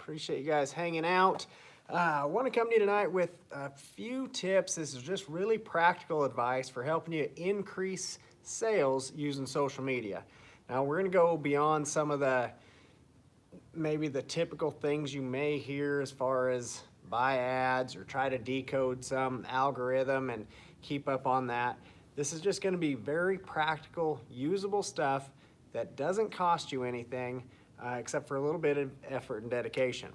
Appreciate you guys hanging out. I want to come to you tonight with a few tips. This is just really practical advice for helping you increase sales using social media. Now we're going to go beyond some of maybe the typical things you may hear as far as buy ads or try to decode some algorithm and keep up on that. This is just going to be very practical, usable stuff that doesn't cost you anything except for a little bit of effort and dedication.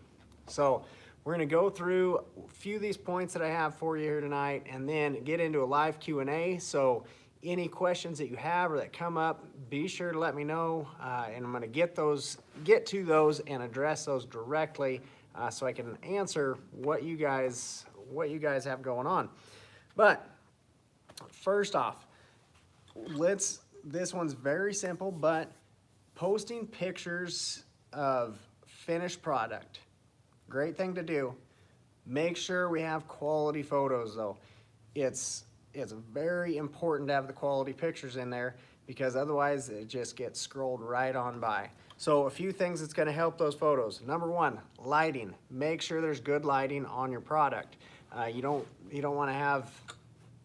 So we're going to go through a few of these points that I have for you here tonight and then get into a live Q&A. So any questions that you have or that come up, be sure to let me know, and I'm going to get to those and address those directly so I can answer what you guys have going on. But first off, this one's very simple, but posting pictures of finished product, great thing to do. Make sure we have quality photos though. It's very important to have the quality pictures in there because otherwise it just gets scrolled right on by. So a few things that's going to help those photos. Number one, lighting. Make sure there's good lighting on your product. You don't want to have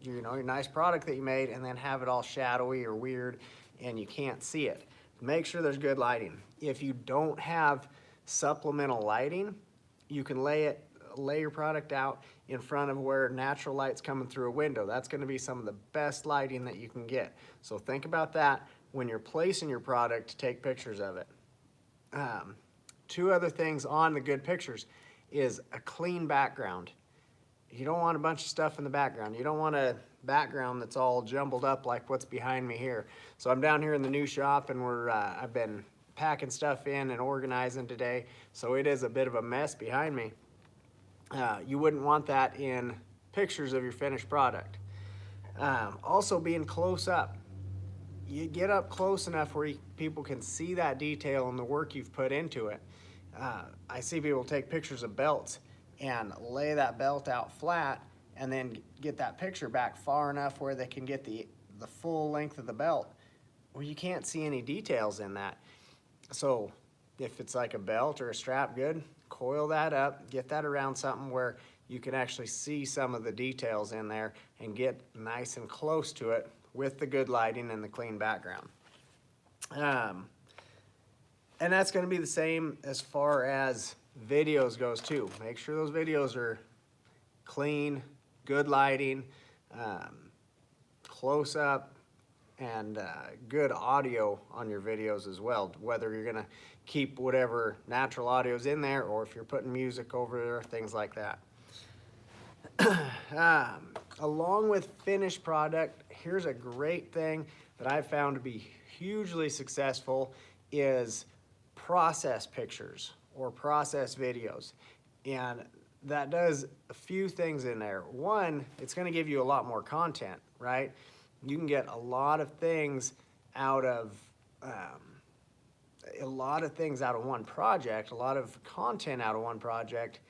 your nice product that you made and then have it all shadowy or weird and you can't see it. Make sure there's good lighting. If you don't have supplemental lighting, you can lay your product out in front of where natural light's coming through a window. That's going to be some of the best lighting that you can get. So think about that when you're placing your product to take pictures of it. Two other things on the good pictures is a clean background. You don't want a bunch of stuff in the background. You don't want a background that's all jumbled up like what's behind me here. So I'm down here in the new shop and I've been packing stuff in and organizing today. So it is a bit of a mess behind me. You wouldn't want that in pictures of your finished product. Also being close up. You get up close enough where people can see that detail and the work you've put into it. I see people take pictures of belts and lay that belt out flat and then get that picture back far enough where they can get the full length of the belt. Well, you can't see any details in that. So if it's like a belt or a strap, good, coil that up, get that around something where you can actually see some of the details in there and get nice and close to it with the good lighting and the clean background. And that's going to be the same as far as videos goes too. Make sure those videos are clean, good lighting, close up, and good audio on your videos as well, whether you're going to keep whatever natural audio's in there or if you're putting music over there, things like that. Along with finished product, here's a great thing that I've found to be hugely successful is process pictures or process videos. And that does a few things in there. One, it's going to give you a lot more content, right? You can get a lot of things out of one project, a lot of content out of one project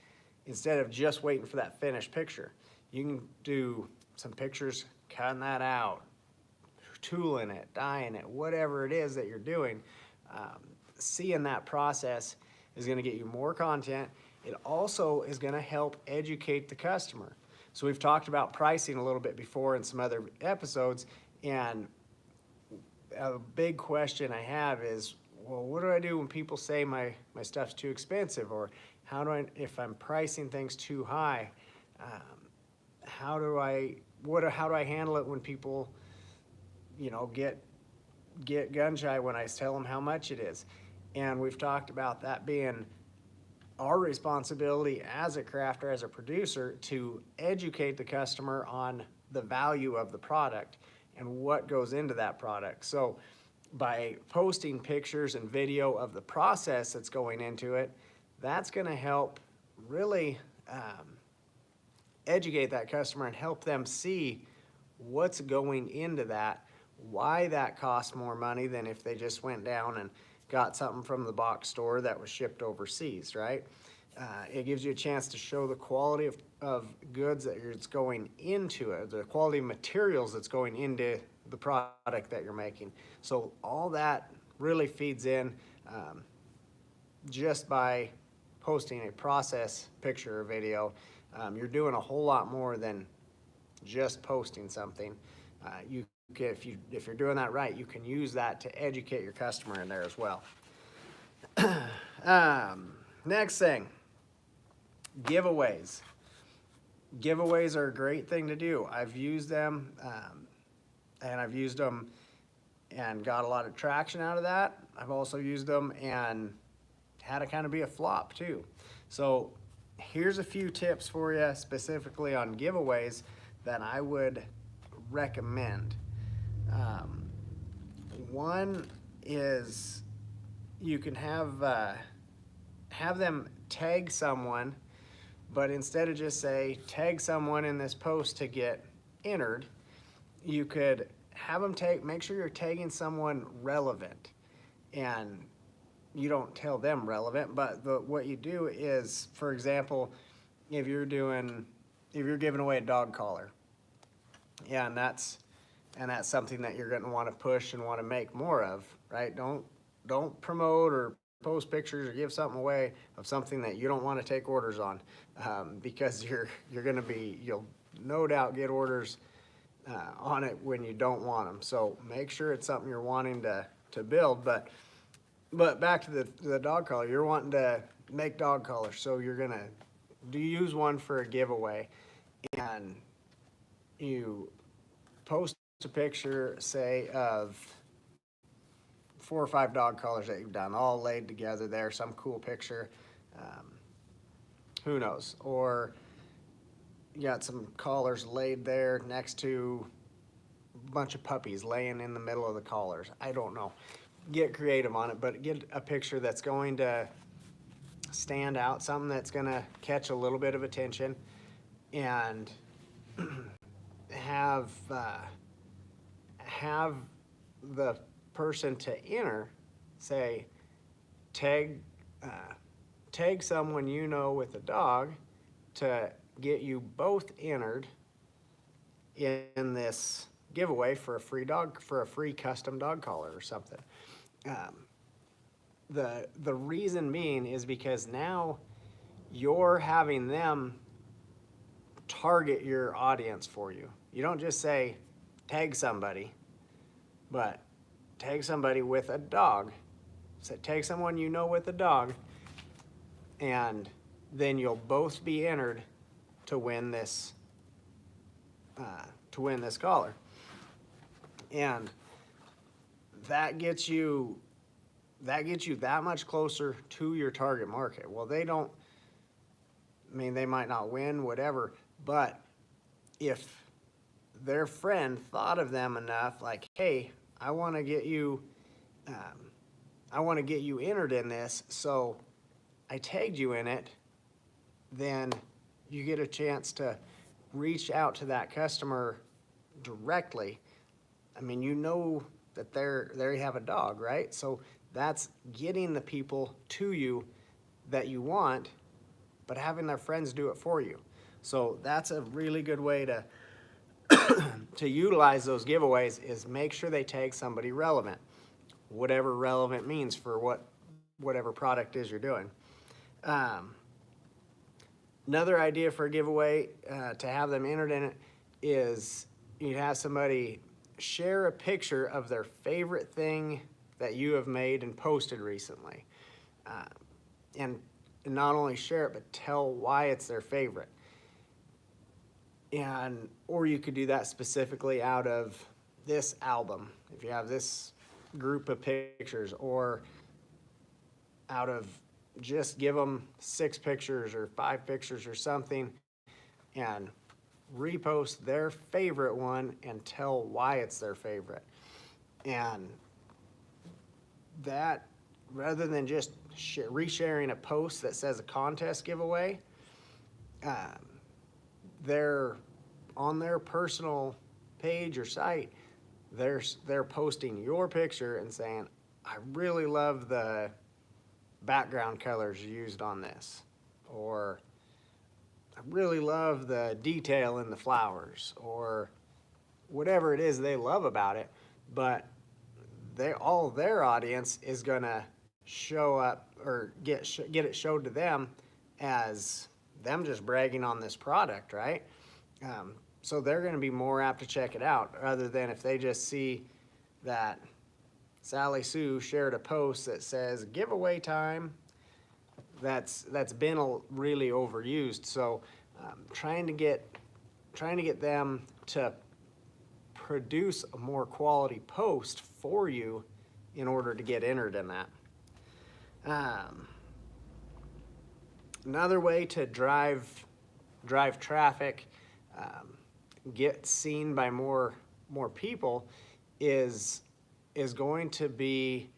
instead of just waiting for that finished picture. You can do some pictures, cutting that out, tooling it, dyeing it, whatever it is that you're doing. Seeing that process is going to get you more content. It also is going to help educate the customer. So we've talked about pricing a little bit before in some other episodes, and a big question I have is, well, what do I do when people say my stuff's too expensive, or if I'm pricing things too high, how do I handle it when people, get gun shy when I tell them how much it is? And we've talked about that being our responsibility as a crafter, as a producer, to educate the customer on the value of the product and what goes into that product. So by posting pictures and video of the process that's going into it, that's going to help really educate that customer and help them see what's going into that, why that costs more money than if they just went down and got something from the box store that was shipped overseas, right? It gives you a chance to show the quality of goods that's going into it, the quality of materials that's going into the product that you're making. So all that really feeds in just by posting a process picture or video, you're doing a whole lot more than just posting something. If you're doing that right, you can use that to educate your customer in there as well. Next thing, giveaways. Giveaways are a great thing to do. I've used them, and I've used them and got a lot of traction out of that. I've also used them and had it kind of be a flop too. So here's a few tips for you specifically on giveaways that I would recommend. One is you can have them tag someone, but instead of just say tag someone in this post to get entered, you could have them make sure you're tagging someone relevant, and you don't tell them relevant, but what you do is, for example, if you're giving away a dog collar, yeah, and that's something that you're going to want to push and want to make more of, right? Don't promote or post pictures or give something away of something that you don't want to take orders on, because you'll no doubt get orders on it when you don't want them. So make sure it's something you're wanting to build. But back to the dog collar, you're wanting to make dog collars, so you're gonna use one for a giveaway, and you post a picture, say, of 4 or 5 dog collars that you've done, all laid together there, some cool picture, who knows, or you got some collars laid there next to a bunch of puppies laying in the middle of the collars. I don't know. Get creative on it, but get a picture that's going to stand out, something that's going to catch a little bit of attention, and have the person to enter say tag someone you know with a dog to get you both entered in this giveaway for a free custom dog collar or something. The reason being is because now you're having them target your audience for you. You don't just say tag somebody, but tag somebody with a dog. So tag someone you know with a dog, and then you'll both be entered to win this collar. And that gets you that much closer to your target market. Well, they might not win, whatever, but if their friend thought of them enough, like, hey, I want to get you entered in this, so I tagged you in it, then you get a chance to reach out to that customer directly. I mean, you know that they have a dog, right? So that's getting the people to you that you want, but having their friends do it for you. So that's a really good way to to utilize those giveaways, is make sure they tag somebody relevant, whatever relevant means for whatever product is you're doing. Another idea for a giveaway to have them entered in it is you'd have somebody share a picture of their favorite thing that you have made and posted recently. And not only share it, but tell why it's their favorite. Or you could do that specifically out of this album, if you have this group of pictures, or out of just give them 6 pictures or 5 pictures or something, and repost their favorite one and tell why it's their favorite. And that, rather than just resharing a post that says a contest giveaway, they're on their personal page or site, they're posting your picture and saying, I really love the background colors used on this, or I really love the detail in the flowers, or whatever it is they love about it. But all their audience is gonna show up or get it showed to them as them just bragging on this product, right? So they're going to be more apt to check it out rather than if they just see that Sally Sue shared a post that says giveaway time. That's been really overused. So trying to get them to produce a more quality post for you in order to get entered in that. Another way to drive traffic, get seen by more people is going to be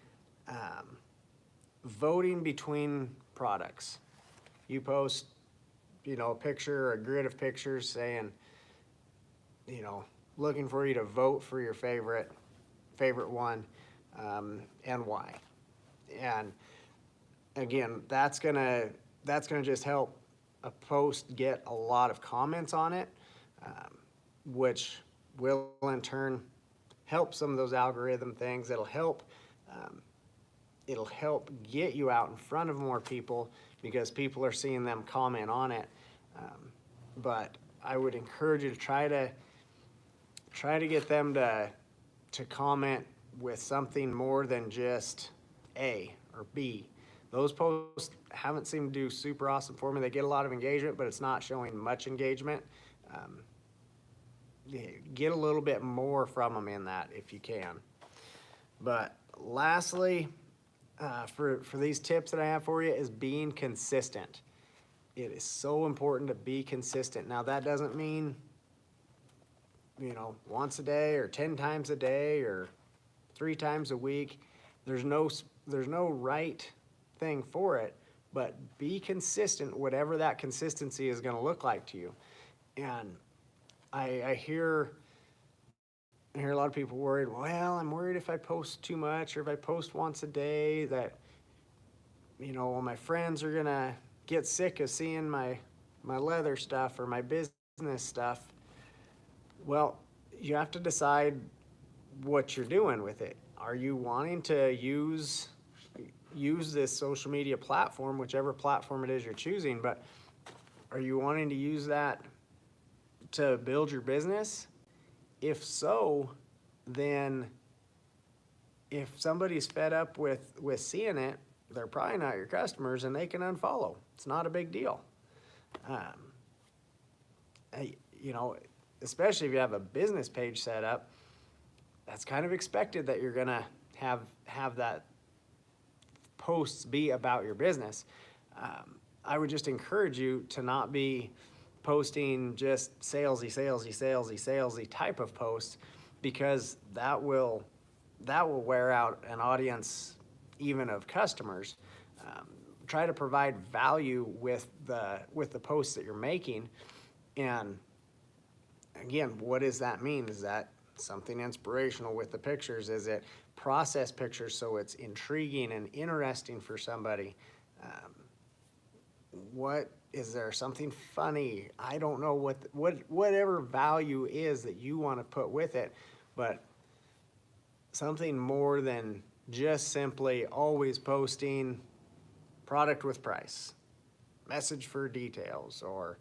voting between products. You post, a picture or a grid of pictures saying, looking for you to vote for your favorite one, and why. And again, that's gonna just help a post get a lot of comments on it, which will in turn help some of those algorithm things. It'll help get you out in front of more people because people are seeing them comment on it. But I would encourage you to try to get them to comment with something more than just A or B. Those posts haven't seemed to do super awesome for me. They get a lot of engagement, but it's not showing much engagement. Get a little bit more from them in that if you can. But lastly, for these tips that I have for you is being consistent. It is so important to be consistent. Now that doesn't mean, once a day or 10 times a day or 3 times a week. There's no right thing for it, but be consistent, whatever that consistency is going to look like to you. And I hear a lot of people worried, well, I'm worried if I post too much or if I post once a day that, my friends are going to get sick of seeing my leather stuff or my business stuff. Well, you have to decide what you're doing with it. Are you wanting to use this social media platform, whichever platform it is you're choosing, but are you wanting to use that to build your business? If so, then if somebody's fed up with seeing it, they're probably not your customers and they can unfollow. It's not a big deal. Especially if you have a business page set up, that's kind of expected that you're gonna have that posts be about your business. I would just encourage you to not be posting just salesy type of posts, because that will wear out an audience even of customers. Try to provide value with the posts that you're making. And again, what does that mean? Is that something inspirational with the pictures? Is it process pictures so it's intriguing and interesting for somebody? What is there something funny? I don't know whatever value is that you want to put with it, but something more than just simply always posting product with price, message for details, or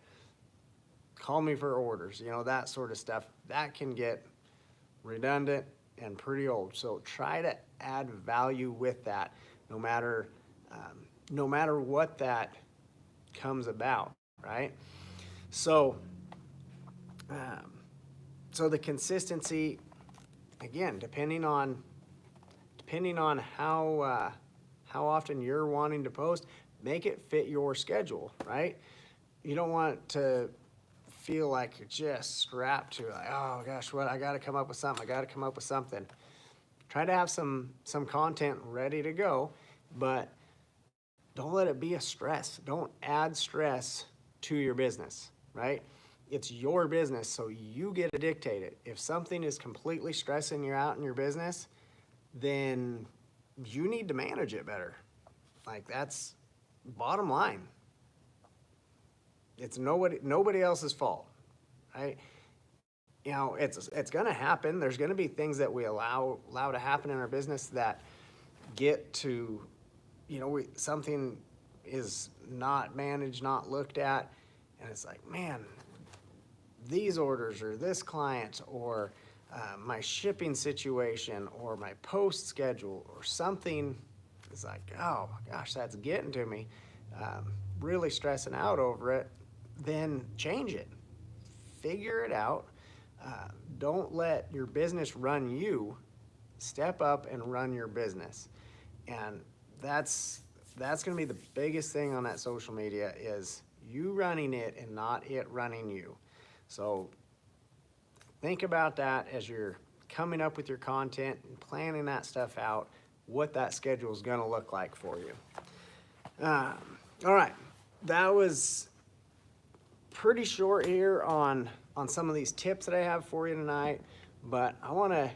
call me for orders, that sort of stuff. That can get redundant and pretty old. So try to add value with that, no matter what that comes about, right? So the consistency, again, depending on how often you're wanting to post, make it fit your schedule, right? You don't want to feel like you're just strapped to oh gosh, I got to come up with something. Try to have some content ready to go, but don't let it be a stress. Don't add stress to your business, right? It's your business, so you get to dictate it. If something is completely stressing you out in your business, then you need to manage it better. Like, that's bottom line. It's nobody else's fault, right? It's going to happen. There's going to be things that we allow to happen in our business that get to something is not managed, not looked at, and it's like, man, these orders or this client or my shipping situation or my post schedule or something is like, oh my gosh, that's getting to me, really stressing out over it, then change it. Figure it out. Don't let your business run you. Step up and run your business. And that's going to be the biggest thing on that social media, is you running it and not it running you. So think about that as you're coming up with your content and planning that stuff out, what that schedule is going to look like for you. All right, that was pretty short here on some of these tips that I have for you tonight, but I want to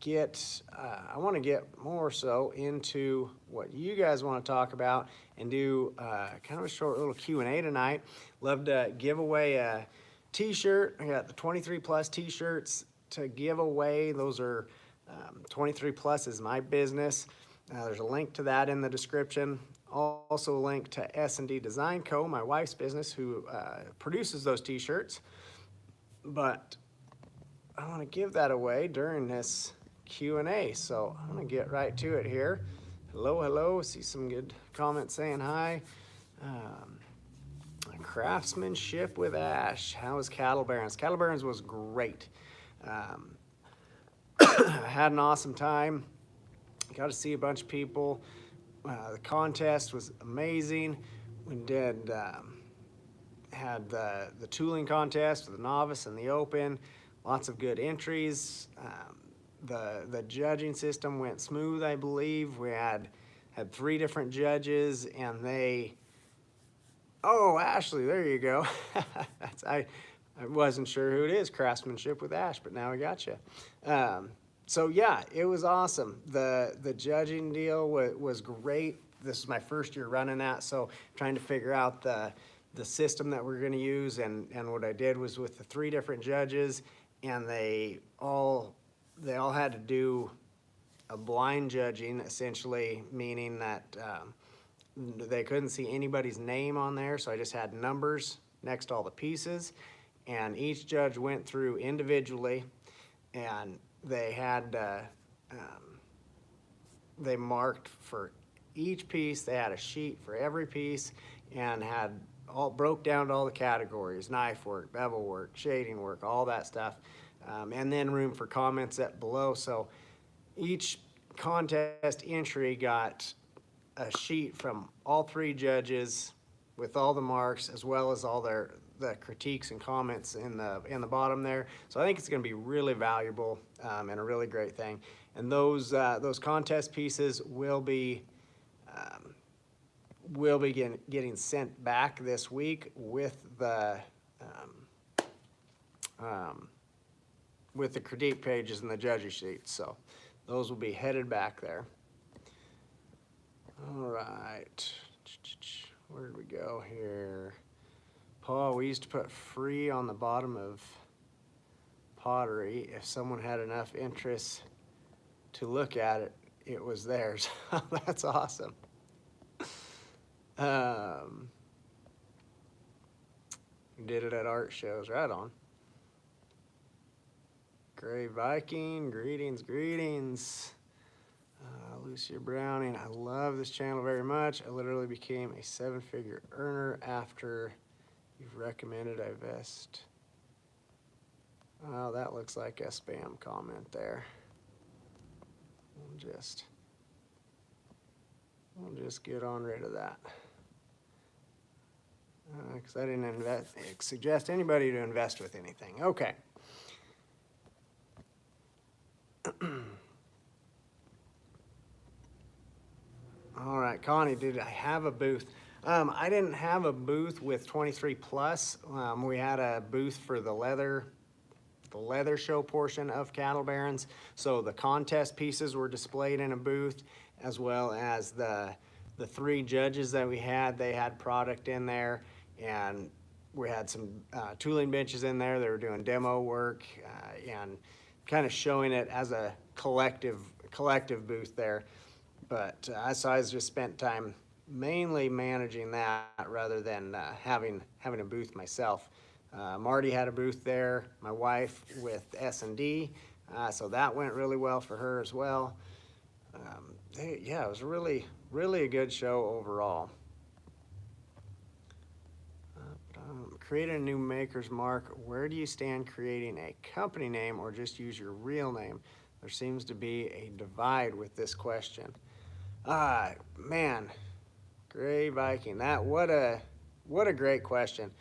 get more so into what you guys want to talk about and do kind of a short little Q&A tonight. Love to give away a t-shirt. I got the 23 plus t-shirts to give away. Those are 23 plus is my business. There's a link to that in the description. Also a link to S&D Design Co., my wife's business, who produces those t-shirts. But I want to give that away during this Q&A, so I'm going to get right to it here. Hello. See some good comments saying hi. Craftsmanship with Ash. How was Cattle Barons? Cattle Barons was great. I had an awesome time. Got to see a bunch of people. The contest was amazing. We did had the tooling contest with the novice and the open. Lots of good entries. The judging system went smooth, I believe. We had 3 different judges, and they... Oh, Ashley, there you go. I wasn't sure who it is, Craftsmanship with Ash, but now I got you. So yeah, it was awesome. The judging deal was great. This is my first year running that, so trying to figure out the system that we're going to use, and what I did was with the 3 different judges, and they all had to do a blind judging, essentially, meaning that they couldn't see anybody's name on there, so I just had numbers next to all the pieces, and each judge went through individually, and they had they marked for each piece. They had a sheet for every piece, and had all broke down to all the categories: knife work, bevel work, shading work, all that stuff, and then room for comments at below. So each contest entry got a sheet from all 3 judges with all the marks, as well as all the critiques and comments in the bottom there. So I think it's going to be really valuable and a really great thing. And those contest pieces will be getting sent back this week with the critique pages and the judges sheets. So those will be headed back there. All right, where did we go here? Paul, we used to put free on the bottom of pottery. If someone had enough interest to look at it, it was theirs. That's awesome. We did it at art shows, right on. Gray Viking, greetings. Lucia Browning, I love this channel very much. I literally became a 7-figure earner after you've recommended I invest. Oh, that looks like a spam comment there. We'll just get on rid of that. Because I didn't suggest anybody to invest with anything. Okay. All right, Connie, did I have a booth? I didn't have a booth with 23 plus. We had a booth for the leather show portion of Cattle Barons. So the contest pieces were displayed in a booth, as well as the 3 judges that we had. They had product in there, and we had some tooling benches in there. They were doing demo work and kind of showing it as a collective booth there. But so I just spent time mainly managing that rather than having a booth myself. Marty had a booth there, my wife with S&D, so that went really well for her as well. Yeah, it was really a good show overall. Creating a new maker's mark. Where do you stand creating a company name or just use your real name? There seems to be a divide with this question. Man, Gray Viking. What a great question.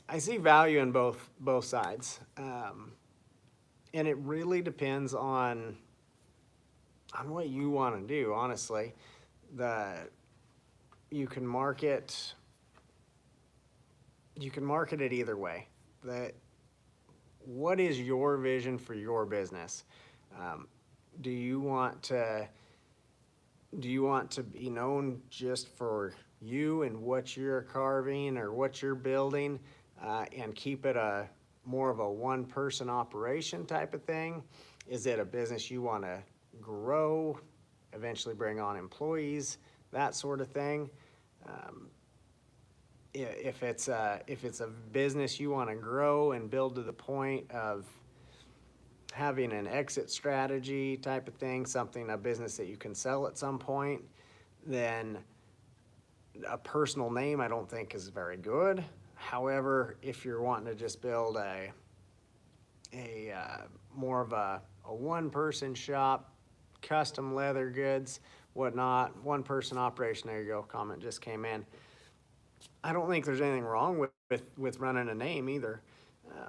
I see value in both sides, and it really depends on what you want to do. Honestly, you can market it either way. What is your vision for your business? Do you want to be known just for you and what you're carving or what you're building, and keep it more of a one-person operation type of thing? Is it a business you want to grow, eventually bring on employees, that sort of thing? If it's a business you want to grow and build to the point of having an exit strategy type of thing, a business that you can sell at some point, then a personal name I don't think is very good. However, if you're wanting to just build a more of a one-person shop, custom leather goods, whatnot, one-person operation, there you go, comment just came in. I don't think there's anything wrong with running a name either. I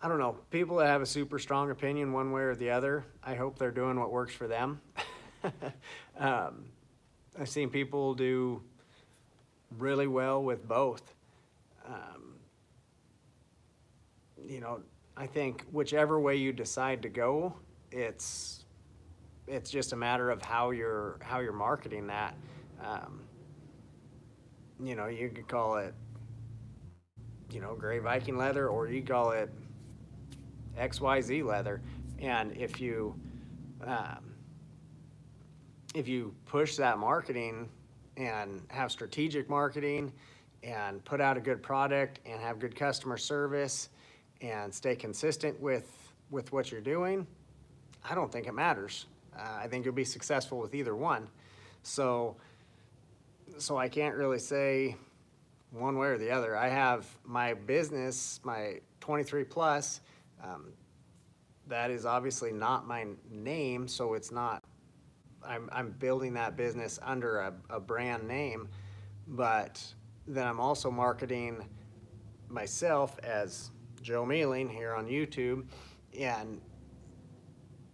don't know, people that have a super strong opinion one way or the other, I hope they're doing what works for them. I've seen people do really well with both. I think whichever way you decide to go, it's just a matter of how you're marketing that. You could call it, Gray Viking leather, or you call it XYZ leather. And if you push that marketing and have strategic marketing and put out a good product and have good customer service and stay consistent with what you're doing, I don't think it matters. I think you'll be successful with either one. So I can't really say one way or the other. I have my business, my 23 plus, that is obviously not my name, so it's not, I'm building that business under a brand name, but then I'm also marketing myself as Joe Mealing here on YouTube,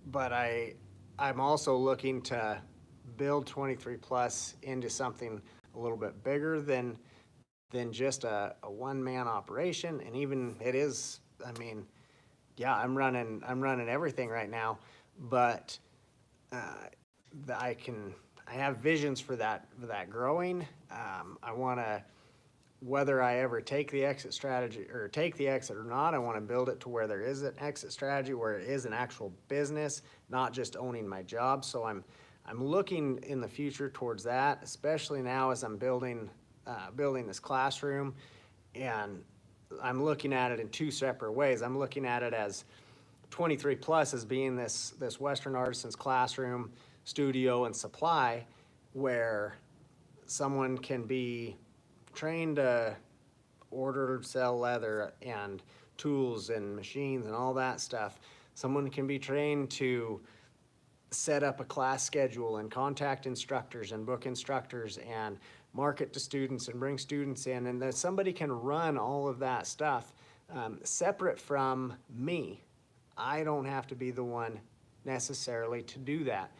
but I'm also looking to build 23 plus into something a little bit bigger than just a one-man operation. And even it is, I'm running everything right now, but I have visions for that growing. I want to, whether I ever take the exit strategy or take the exit or not, I want to build it to where there is an exit strategy, where it is an actual business, not just owning my job. So I'm looking in the future towards that, especially now as I'm building this classroom, and I'm looking at it in two separate ways. I'm looking at it as 23 plus as being this Western Artisans classroom, studio, and supply, where someone can be trained to order, sell leather and tools and machines and all that stuff. Someone can be trained to set up a class schedule and contact instructors and book instructors and market to students and bring students in, and that somebody can run all of that stuff separate from me. I don't have to be the one necessarily to do that.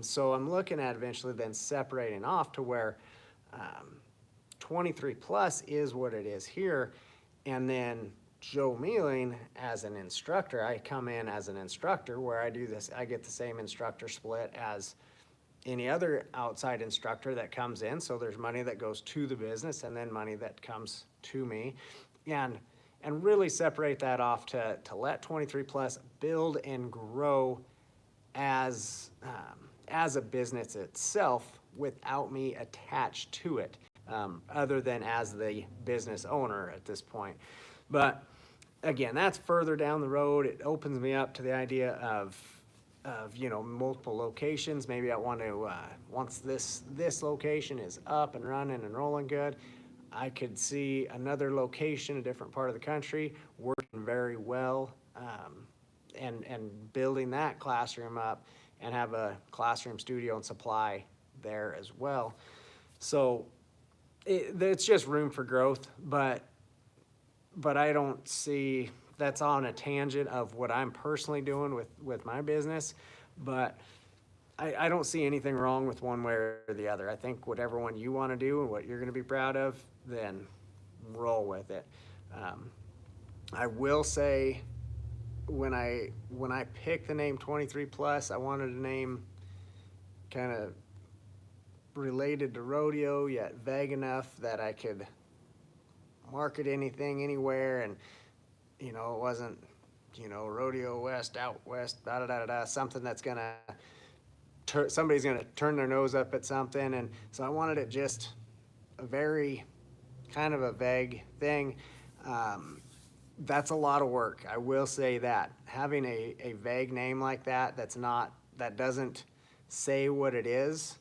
So I'm looking at eventually then separating off to where 23 plus is what it is here, and then Joe Mealing as an instructor, I come in as an instructor where I do this, I get the same instructor split as any other outside instructor that comes in. So there's money that goes to the business and then money that comes to me. And and really separate that off to let 23 Plus build and grow as a business itself without me attached to it, other than as the business owner at this point. But again, that's further down the road. It opens me up to the idea of multiple locations. Maybe I want to once this location is up and running and rolling good, I could see another location, a different part of the country, working very well, and building that classroom up and have a classroom studio and supply there as well. So it's just room for growth, but I don't see, that's on a tangent of what I'm personally doing with my business, but I don't see anything wrong with one way or the other. I think whatever one you want to do and what you're going to be proud of, then roll with it. I will say, when I picked the name 23 Plus, I wanted a name kind of related to rodeo, yet vague enough that I could market anything anywhere, and it wasn't rodeo west, out west, da da da da, something that's gonna somebody's gonna turn their nose up at something. And so I wanted it just a very kind of a vague thing. That's a lot of work, I will say that. Having a vague name like that that doesn't say what it is,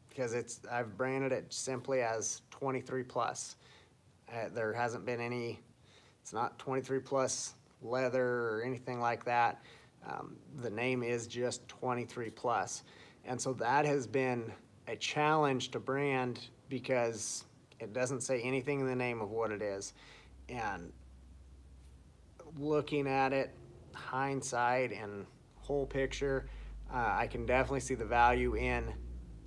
because I've branded it simply as 23 Plus. There hasn't been it's not 23 Plus leather or anything like that. The name is just 23 Plus. And so that has been a challenge to brand, because it doesn't say anything in the name of what it is. And looking at it, hindsight and whole picture, I can definitely see the value in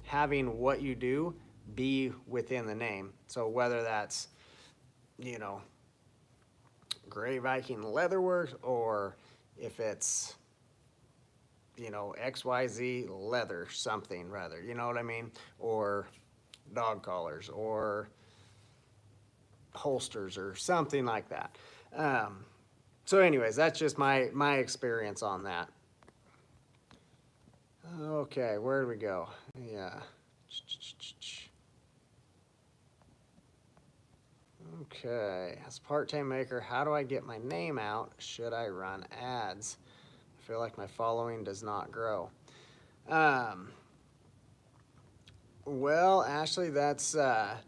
having what you do be within the name. So whether that's, Gray Viking Leatherwork, or if it's, XYZ leather something rather, you know what I mean? Or dog collars or holsters or something like that. So anyways, that's just my experience on that. Okay, where do we go? Yeah. Okay, as a part-time maker, how do I get my name out? Should I run ads? I feel like my following does not grow. Well, Ashley, that's that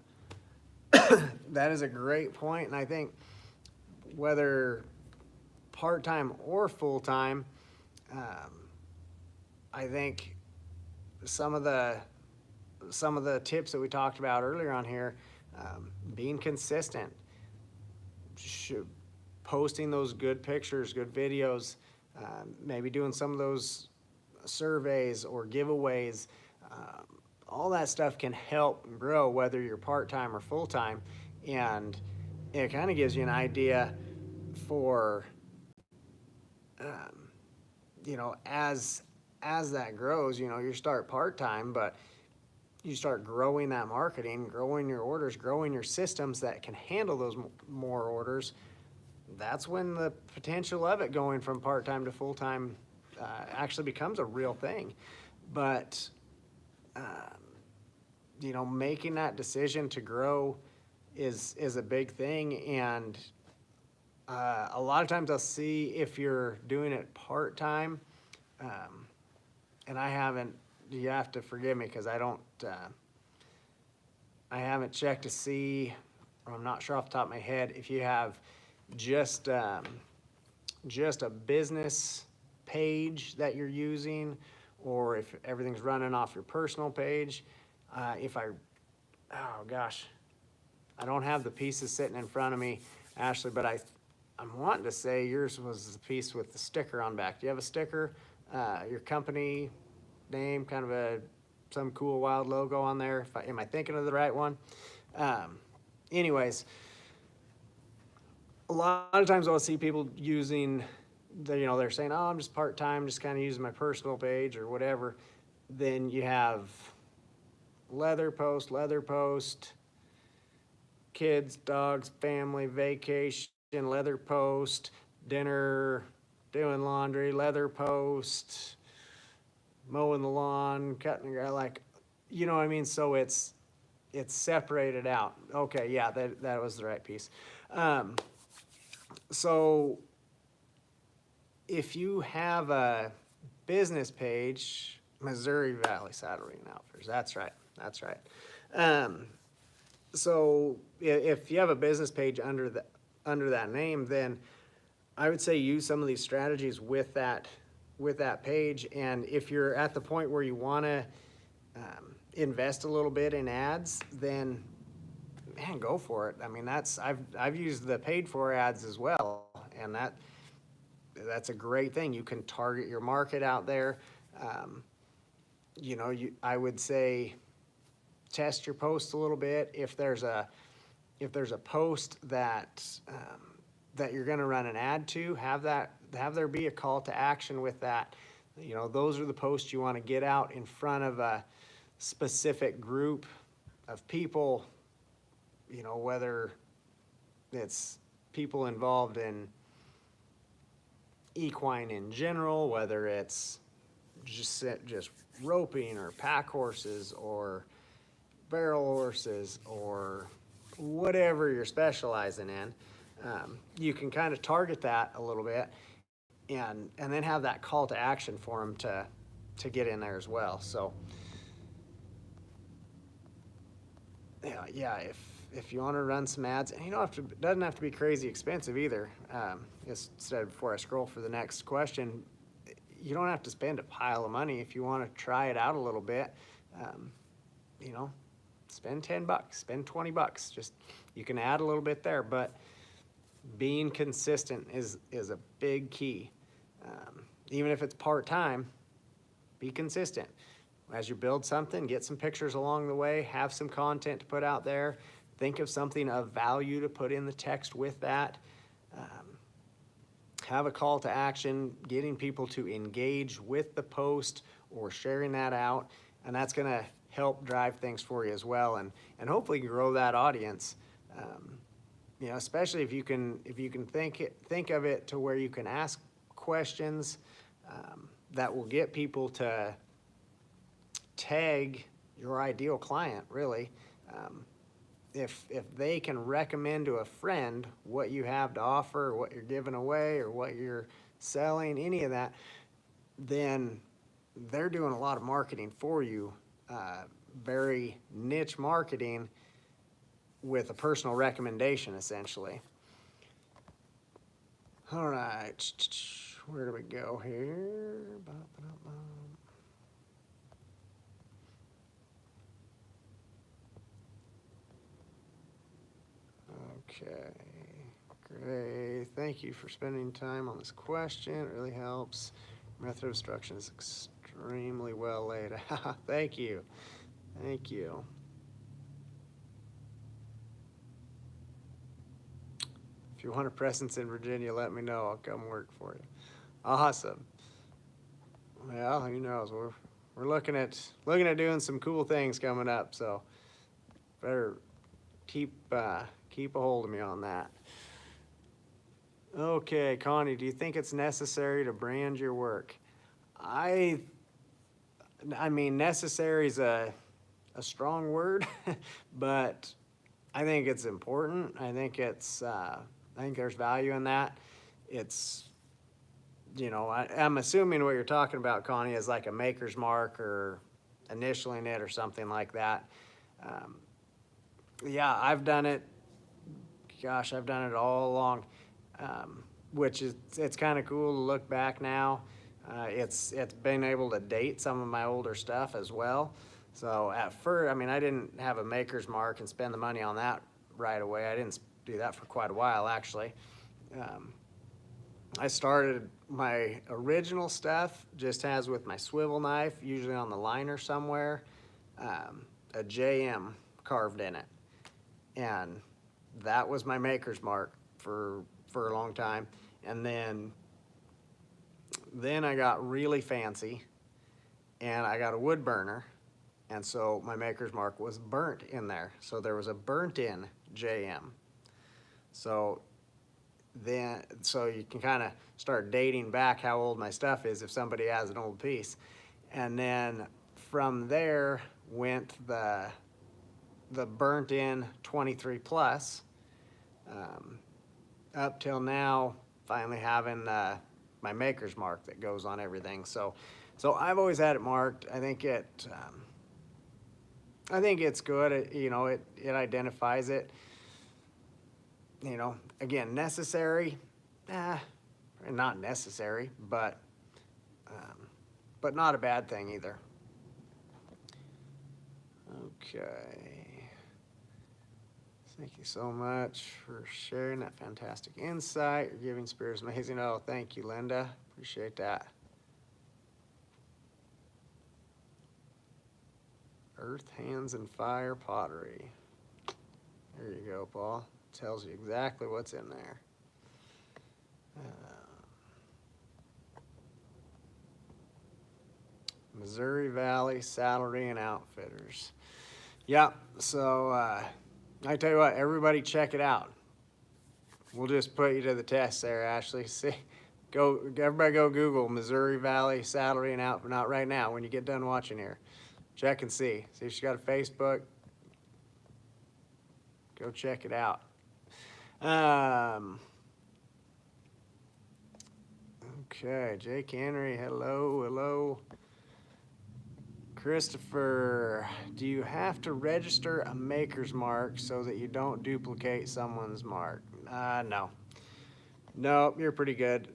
is a great point, and I think whether part-time or full-time, I think some of the tips that we talked about earlier on here, being consistent, posting those good pictures, good videos, maybe doing some of those surveys or giveaways, all that stuff can help grow whether you're part-time or full-time. And it kind of gives you an idea for, as that grows, you start part-time, but you start growing that marketing, growing your orders, growing your systems that can handle those more orders. That's when the potential of it going from part-time to full-time actually becomes a real thing. But, making that decision to grow is a big thing. And a lot of times I'll see if you're doing it part-time, and you have to forgive me because I haven't checked to see, or I'm not sure off the top of my head, if you have just a business page that you're using, or if everything's running off your personal page. Oh gosh, I don't have the pieces sitting in front of me, Ashley, but I'm wanting to say yours was the piece with the sticker on back. Do you have a sticker? Your company name, kind of some cool wild logo on there. Am I thinking of the right one? Anyways, a lot of times I'll see people using, they're saying, oh, I'm just part-time, just kind of using my personal page or whatever. Then you have leather post, kids, dogs, family, vacation, leather post, dinner, doing laundry, leather post, mowing the lawn, cutting the grass, like, you know what I mean? So it's separated out. Okay, yeah, that was the right piece. Um, so if you have a business page, Missouri Valley Saddle Ring Outfitters, that's right, that's right. Um, so if you have a business page under that name, then I would say use some of these strategies with that page. And if you're at the point where you want to invest a little bit in ads, then man, go for it. I mean, I've used the paid for ads as well, and that's a great thing. You can target your market out there. Um, I would say test your post a little bit. If there's a post that you're going to run an ad to, have there be a call to action with that. Those are the posts you want to get out in front of a specific group of people. Whether it's people involved in equine in general, whether it's just roping or pack horses or barrel horses or whatever you're specializing in. You can kind of target that a little bit and then have that call to action for them to get in there as well. So yeah, if you want to run some ads, and it doesn't have to be crazy expensive either. Instead, before I scroll for the next question, you don't have to spend a pile of money if you want to try it out a little bit. Spend $10, spend $20. Just you can add a little bit there, but being consistent is a big key. Even if it's part-time, be consistent. As you build something, get some pictures along the way, have some content to put out there, think of something of value to put in the text with that. Have a call to action, getting people to engage with the post or sharing that out, and that's going to help drive things for you as well, and hopefully grow that audience. Especially if you can think of it to where you can ask questions that will get people to tag your ideal client, really. If they can recommend to a friend what you have to offer, or what you're giving away, or what you're selling, any of that, then they're doing a lot of marketing for you, very niche marketing with a personal recommendation, essentially. All right, where do we go here? Okay, great. Thank you for spending time on this question. It really helps. Method of instruction is extremely well laid out. Thank you. Thank you. If you want a presence in Virginia, let me know. I'll come work for you. Awesome. Well, who knows? We're looking at doing some cool things coming up, so better keep a hold of me on that. Okay, Connie, do you think it's necessary to brand your work? I mean, necessary is a strong word, but I think it's important. I think there's value in that. I'm assuming what you're talking about, Connie, is like a maker's mark or initialing it or something like that. Yeah, I've done it. Gosh, I've done it all along, which it's kind of cool to look back now. It's been able to date some of my older stuff as well. So at first, I mean, I didn't have a maker's mark and spend the money on that right away. I didn't do that for quite a while, actually. I started my original stuff just has with my swivel knife, usually on the liner somewhere, a JM carved in it. And that was my maker's mark for a long time. And then I got really fancy and I got a wood burner. And so my maker's mark was burnt in there. So there was a burnt in JM. So then so you can kind of start dating back how old my stuff is if somebody has an old piece. And then from there went the burnt in 23 plus, up till now finally having my maker's mark that goes on everything. So I've always had it marked. I think it's good. It identifies it. Again, necessary, not necessary, but not a bad thing either. Okay. Thank you so much for sharing that fantastic insight. Your giving spirit is amazing. Oh, thank you, Linda. Appreciate that. Earth, hands, and fire pottery. There you go, Paul. Tells you exactly what's in there. Missouri Valley Saddlery and Outfitters. Yeah, so I tell you what, everybody check it out. We'll just put you to the test there, Ashley. Everybody go Google Missouri Valley Saddlery and Outfitters. Not right now, when you get done watching here. Check and see. See if she's got a Facebook. Go check it out. Okay, Jake Henry, hello. Christopher, do you have to register a maker's mark so that you don't duplicate someone's mark? No. Nope, you're pretty good.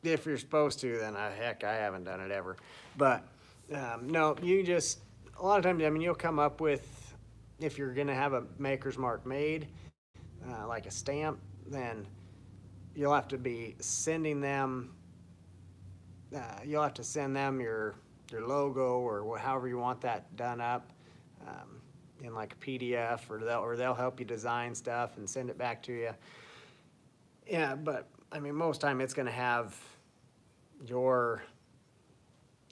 If you're supposed to, then heck, I haven't done it ever. But no, you just, a lot of times, you'll come up with, if you're gonna have a maker's mark made, like a stamp, then you'll have to be sending them, you'll have to send them your logo or however you want that done up, in like a PDF, or they'll help you design stuff and send it back to you. Yeah, but most time it's gonna have your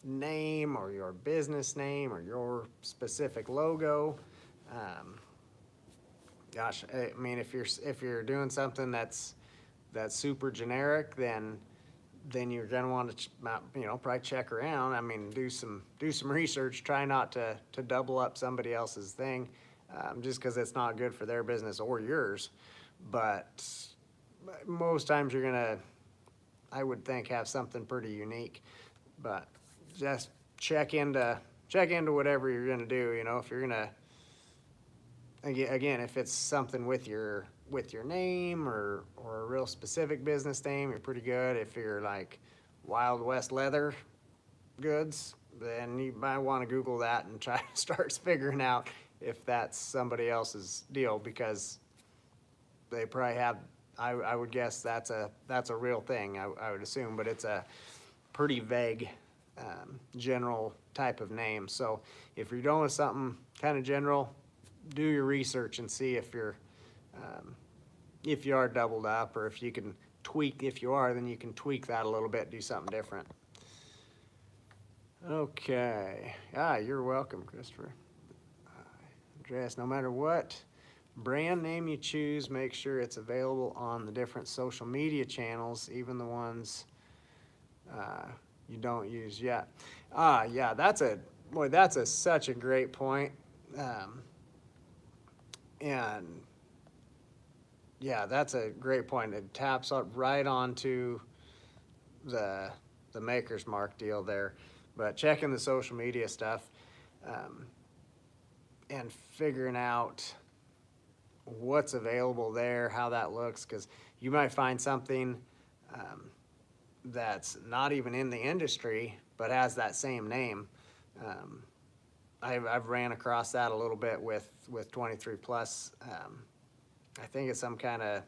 name or your business name or your specific logo. Gosh, if you're doing something that's super generic, then you're gonna want to probably check around. Do some research. Try not to double up somebody else's thing, just because it's not good for their business or yours. But most times you're gonna, I would think, have something pretty unique. But just check into whatever you're gonna do. If you're gonna, again, if it's something with your name or a real specific business name, you're pretty good. If you're like Wild West Leather Goods, then you might want to Google that and try to start figuring out if that's somebody else's deal, because they probably have, I would guess that's a real thing, I would assume, but it's a pretty vague, general type of name. So if you're going with something kind of general, do your research and see if you are doubled up, or if you can tweak. If you are, then you can tweak that a little bit, do something different. Okay. You're welcome, Christopher. Andreas, no matter what brand name you choose, make sure it's available on the different social media channels, even the ones you don't use yet. Yeah, that's such a great point. And yeah, that's a great point. It taps up right onto the maker's mark deal there. But checking the social media stuff, and figuring out what's available there, how that looks, because you might find something that's not even in the industry but has that same name. I've ran across that a little bit with 23 plus. I think it's some kind of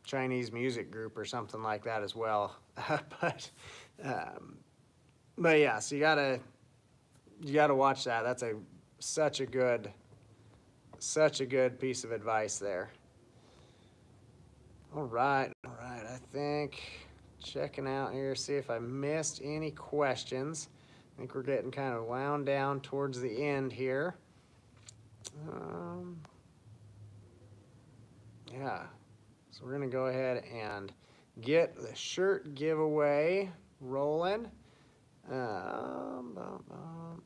Chinese music group or something like that as well. But yeah, so you gotta watch that. That's such a good piece of advice there. All right. I think checking out here, see if I missed any questions. I think we're getting kind of wound down towards the end here. Yeah. So we're gonna go ahead and get the shirt giveaway rolling. Bum, bum.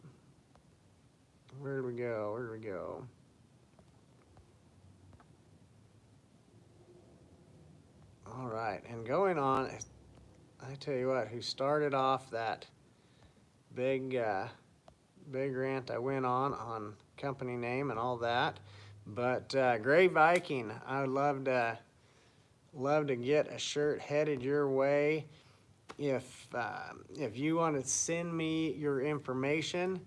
Where do we go? Where do we go? All right, and going on, I tell you what, who started off that big, big rant I went on company name and all that. But Gray Viking, I would love to get a shirt headed your way. If you want to send me your information,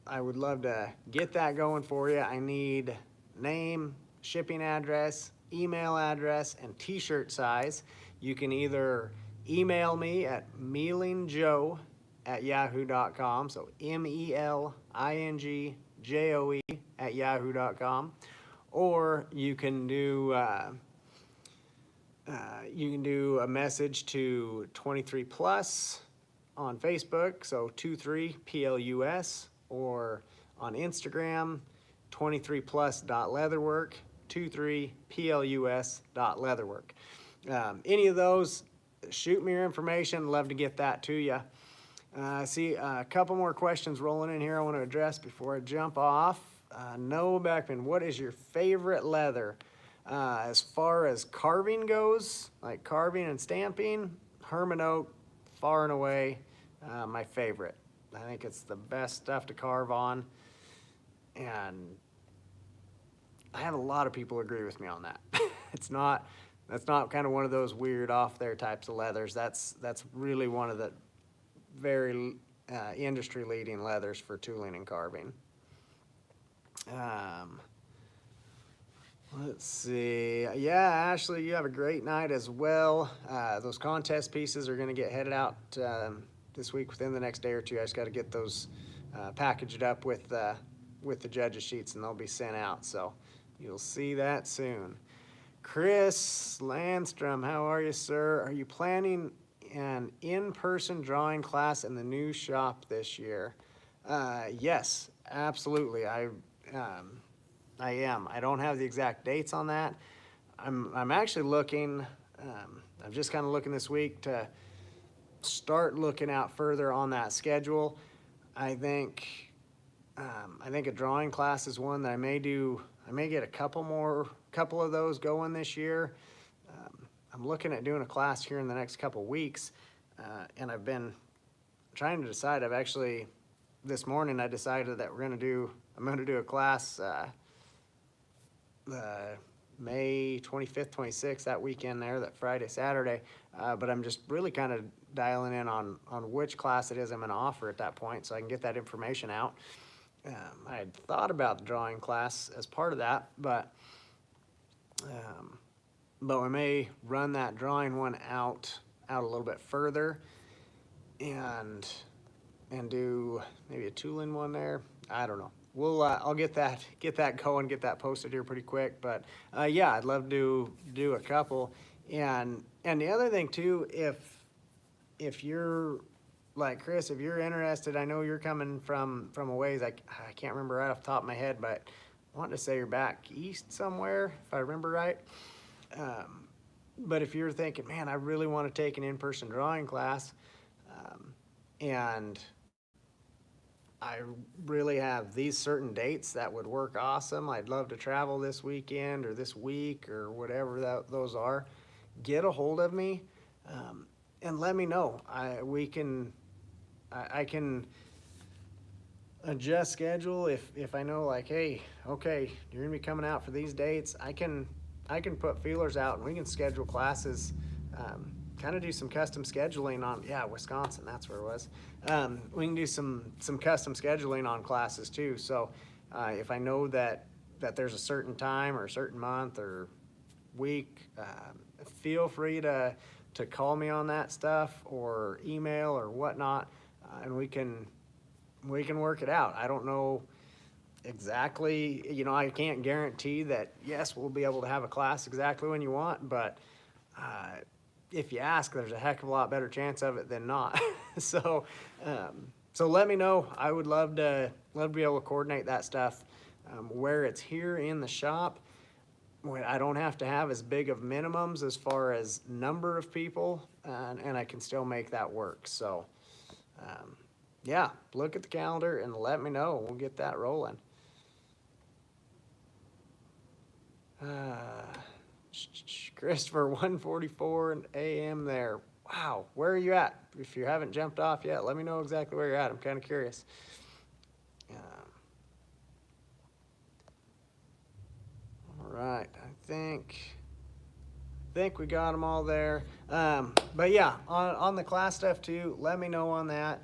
I would love to get that going for you. I need name, shipping address, email address, and t-shirt size. You can either email me at mealingjoe@yahoo.com, so MELINGJOE@yahoo.com, or you can do a message to 23 plus on Facebook, so 23PLUS, or on Instagram, 23plus.leatherwork, 23PLUS.leatherwork. Any of those, shoot me your information. Love to get that to you. See a couple more questions rolling in here I want to address before I jump off. Noah Beckman, what is your favorite leather? As far as carving goes, like carving and stamping, Herman Oak, far and away, my favorite. I think it's the best stuff to carve on, and I have a lot of people agree with me on that. That's not kind of one of those weird off there types of leathers. That's really one of the very industry leading leathers for tooling and carving. Let's see. Yeah, Ashley, you have a great night as well. Those contest pieces are going to get headed out this week within the next day or two. I just got to get those packaged up with the judges' sheets, and they'll be sent out. So you'll see that soon. Chris Landstrom, how are you, sir? Are you planning an in-person drawing class in the new shop this year? Yes, absolutely. I am. I don't have the exact dates on that. I'm actually looking, I'm just kind of looking this week to start looking out further on that schedule. I think a drawing class is one that I may do. I may get a couple of those going this year. I'm looking at doing a class here in the next couple weeks, and I've been trying to decide. This morning I decided that I'm going to do a class May 25th, 26th, that weekend there, that Friday, Saturday. But I'm just really kind of dialing in on which class it is I'm going to offer at that point so I can get that information out. I had thought about the drawing class as part of that, but we may run that drawing one out a little bit further and do maybe a tooling one there. I don't know. I'll get that going, get that posted here pretty quick. But yeah, I'd love to do a couple. And the other thing too, if you're like Chris, if you're interested, I know you're coming from a ways. I can't remember right off the top of my head, but I want to say you're back east somewhere, if I remember right. But if you're thinking, man, I really want to take an in-person drawing class, and I really have these certain dates that would work awesome. I'd love to travel this weekend or this week or whatever those are. Get a hold of me and let me know. I can adjust schedule if I know, like, hey, okay, you're gonna be coming out for these dates. I can put feelers out and we can schedule classes. Kind of do some custom scheduling on, Wisconsin, that's where it was. We can do some custom scheduling on classes too. So if I know that there's a certain time or a certain month or week, feel free to call me on that stuff or email or whatnot, and we can work it out. I don't know exactly, I can't guarantee that, yes, we'll be able to have a class exactly when you want, but if you ask, there's a heck of a lot better chance of it than not. So let me know. I would love to be able to coordinate that stuff. Where it's here in the shop, I don't have to have as big of minimums as far as number of people, and I can still make that work. So, yeah, look at the calendar and let me know. We'll get that rolling. Christopher, 1:44 a.m. there. Wow, where are you at? If you haven't jumped off yet, let me know exactly where you're at. I'm kind of curious. All right, I think we got them all there. But yeah, on the class stuff too, let me know on that.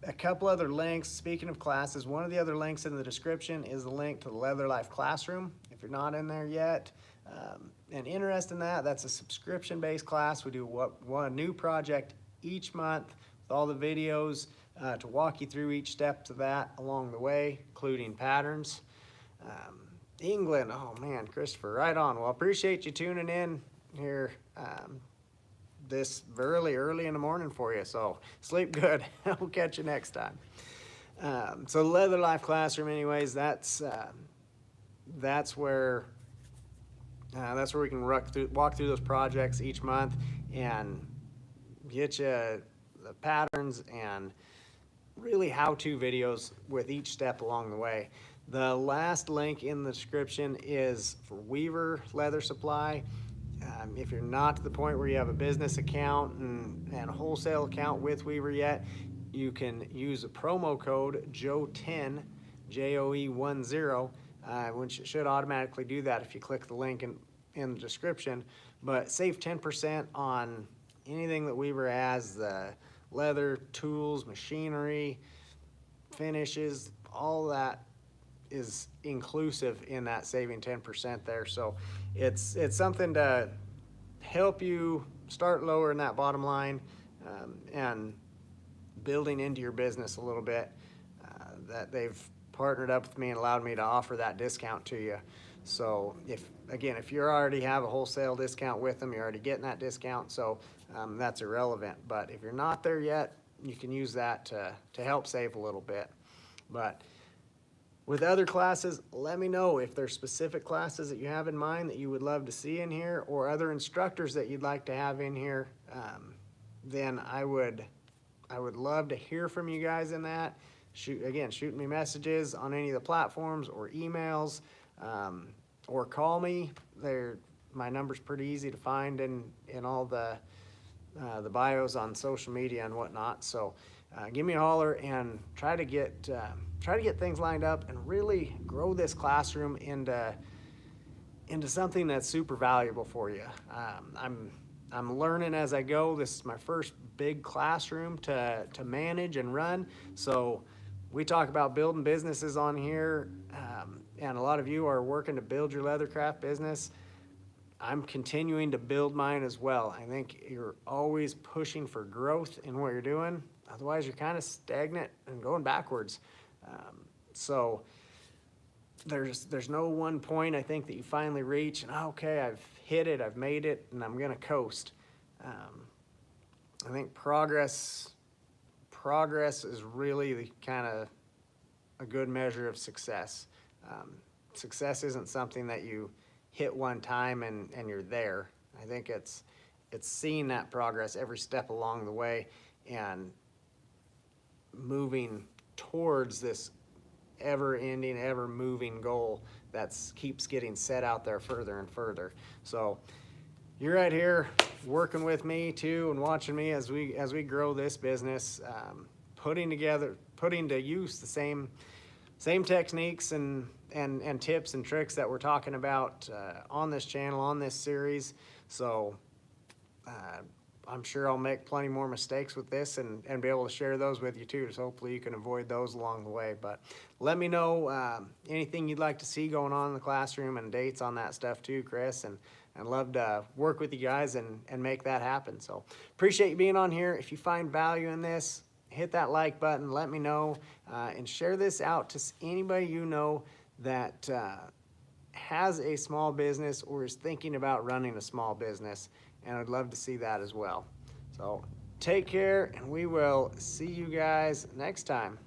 A couple other links. Speaking of classes, one of the other links in the description is the link to the Leather Life Classroom. If you're not in there yet and interested in that, that's a subscription-based class. We do one new project each month with all the videos to walk you through each step to that along the way, including patterns. England, oh man, Christopher, right on. Well, appreciate you tuning in here this early in the morning for you. So sleep good. We'll catch you next time. So Leather Life Classroom, anyways, that's where we can walk through those projects each month and get you the patterns and really how-to videos with each step along the way. The last link in the description is for Weaver Leather Supply. If you're not to the point where you have a business account and a wholesale account with Weaver yet, you can use a promo code JOE10, JOE10, which should automatically do that if you click the link in the description. But save 10% on anything that Weaver has, the leather, tools, machinery, finishes, all that is inclusive in that saving 10% there. So it's something to help you start lowering that bottom line and building into your business a little bit, that they've partnered up with me and allowed me to offer that discount to you. So if you already have a wholesale discount with them, you're already getting that discount, so that's irrelevant. But if you're not there yet, you can use that to help save a little bit. But with other classes, let me know if there's specific classes that you have in mind that you would love to see in here, or other instructors that you'd like to have in here. Then I would love to hear from you guys in that. Shoot me messages on any of the platforms or emails, or call me. My number's pretty easy to find in all the bios on social media and whatnot. So give me a holler and try to get things lined up and really grow this classroom into something that's super valuable for you. I'm learning as I go. This is my first big classroom to manage and run. So we talk about building businesses on here, and a lot of you are working to build your leathercraft business. I'm continuing to build mine as well. I think you're always pushing for growth in what you're doing. Otherwise, you're kind of stagnant and going backwards. So there's no one point I think that you finally reach and okay, I've hit it, I've made it, and I'm gonna coast. I think progress is really the kind of a good measure of success. Success isn't something that you hit one time and you're there. I think it's seeing that progress every step along the way and moving towards this ever-ending, ever-moving goal that keeps getting set out there further and further. So you're right here working with me too and watching me as we grow this business, putting to use the same techniques and tips and tricks that we're talking about on this channel, on this series. So I'm sure I'll make plenty more mistakes with this and be able to share those with you too, so hopefully you can avoid those along the way. But let me know anything you'd like to see going on in the classroom and dates on that stuff too, Chris, and I'd love to work with you guys and make that happen. So appreciate you being on here. If you find value in this, hit that like button, let me know, and share this out to anybody you know that has a small business or is thinking about running a small business, and I'd love to see that as well. So take care, and we will see you guys next time.